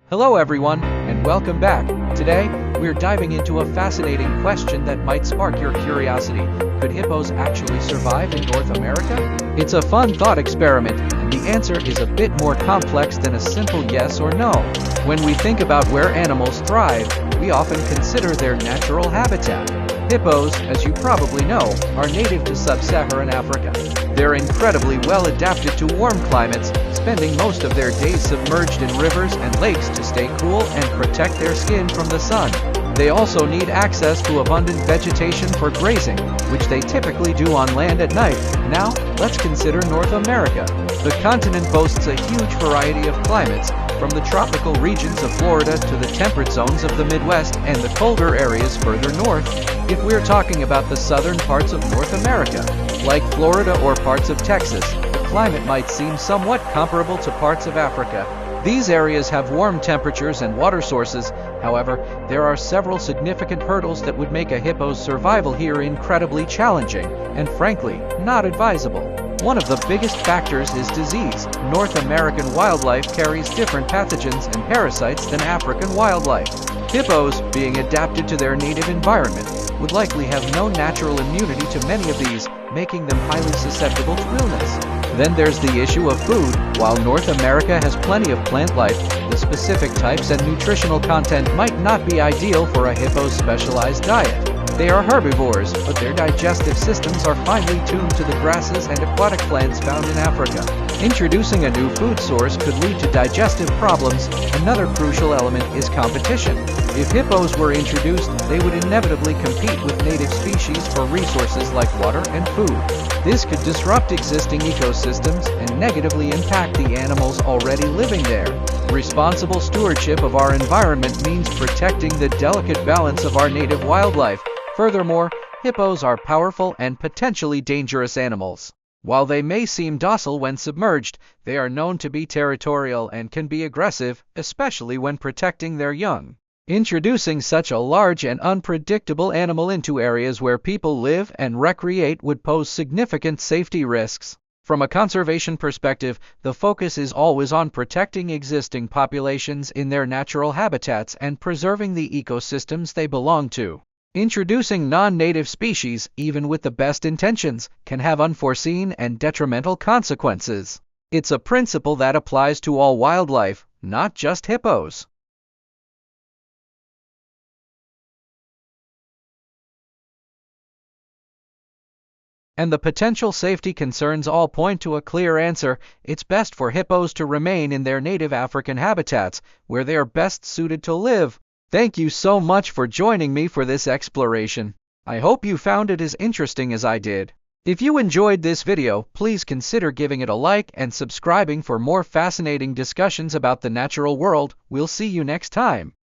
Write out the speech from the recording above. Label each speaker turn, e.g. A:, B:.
A: Hello everyone, and welcome back. Today, we're diving into a fascinating question that might spark your curiosity. Could hippos actually survive in North America? It's a fun thought experiment, and the answer is a bit more complex than a simple yes or no. When we think about where animals thrive, we often consider their natural habitat. Hippos, as you probably know, are native to sub-Saharan Africa. They're incredibly well adapted to warm climates, spending most of their days submerged in rivers and lakes to stay cool and protect their skin from the sun. They also need access to abundant vegetation for grazing, which they typically do on land at night. Now, let's consider North America. The continent boasts a huge variety of climates, from the tropical regions of Florida to the temperate zones of the Midwest and the colder areas further north. If we're talking about the southern parts of North America, like Florida or parts of Texas, the climate might seem somewhat comparable to parts of Africa. These areas have warm temperatures and water sources. However, there are several significant hurdles that would make a hippo's survival here incredibly challenging, and frankly, not advisable. One of the biggest factors is disease. North American wildlife carries different pathogens and parasites than African wildlife. Hippos, being adapted to their native environment, would likely have no natural immunity to many of these, making them highly susceptible to illness. Then there's the issue of food. While North America has plenty of plant life, the specific types and nutritional content might not be ideal for a hippo's specialized diet. They are herbivores, but their digestive systems are finely tuned to the grasses and aquatic plants found in Africa. Introducing a new food source could lead to digestive problems. Another crucial element is competition. If hippos were introduced, they would inevitably compete with native species for resources like water and food. This could disrupt existing ecosystems and negatively impact the animals already living there. Responsible stewardship of our environment means protecting the delicate balance of our native wildlife. Furthermore, hippos are powerful and potentially dangerous animals. While they may seem docile when submerged, they are known to be territorial and can be aggressive, especially when protecting their young. Introducing such a large and unpredictable animal into areas where people live and recreate would pose significant safety risks. From a conservation perspective, the focus is always on protecting existing populations in their natural habitats and preserving the ecosystems they belong to. Introducing non-native species, even with the best intentions, can have unforeseen and detrimental consequences. It's a principle that applies to all wildlife, not just hippos. And the potential safety concerns all point to a clear answer. It's best for hippos to remain in their native African habitats, where they are best suited to live. Thank you so much for joining me for this exploration. I hope you found it as interesting as I did. If you enjoyed this video, please consider giving it a like and subscribing for more fascinating discussions about the natural world. We'll see you next time.